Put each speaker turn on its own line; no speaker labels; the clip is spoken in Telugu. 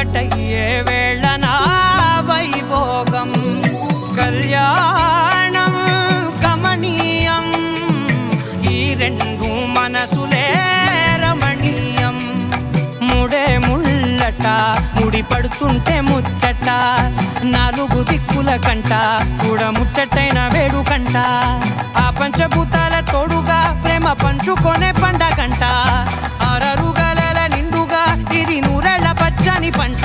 ఒకటయ్యే వేళన వైభోగం కళ్యాణం కమనీయం ఈ రెండు మనసులే రమణీయం ముడే ముళ్ళట ముడి పడుతుంటే ముచ్చట నాలుగు దిక్కుల కంట చూడ ముచ్చటైన వేడుకంట ఆ పంచభూతాల తోడుగా ప్రేమ పంచుకొనే పండగంట ఆరరుగల నిండుగా ఇది నూరెళ్ళ పచ్చని పంట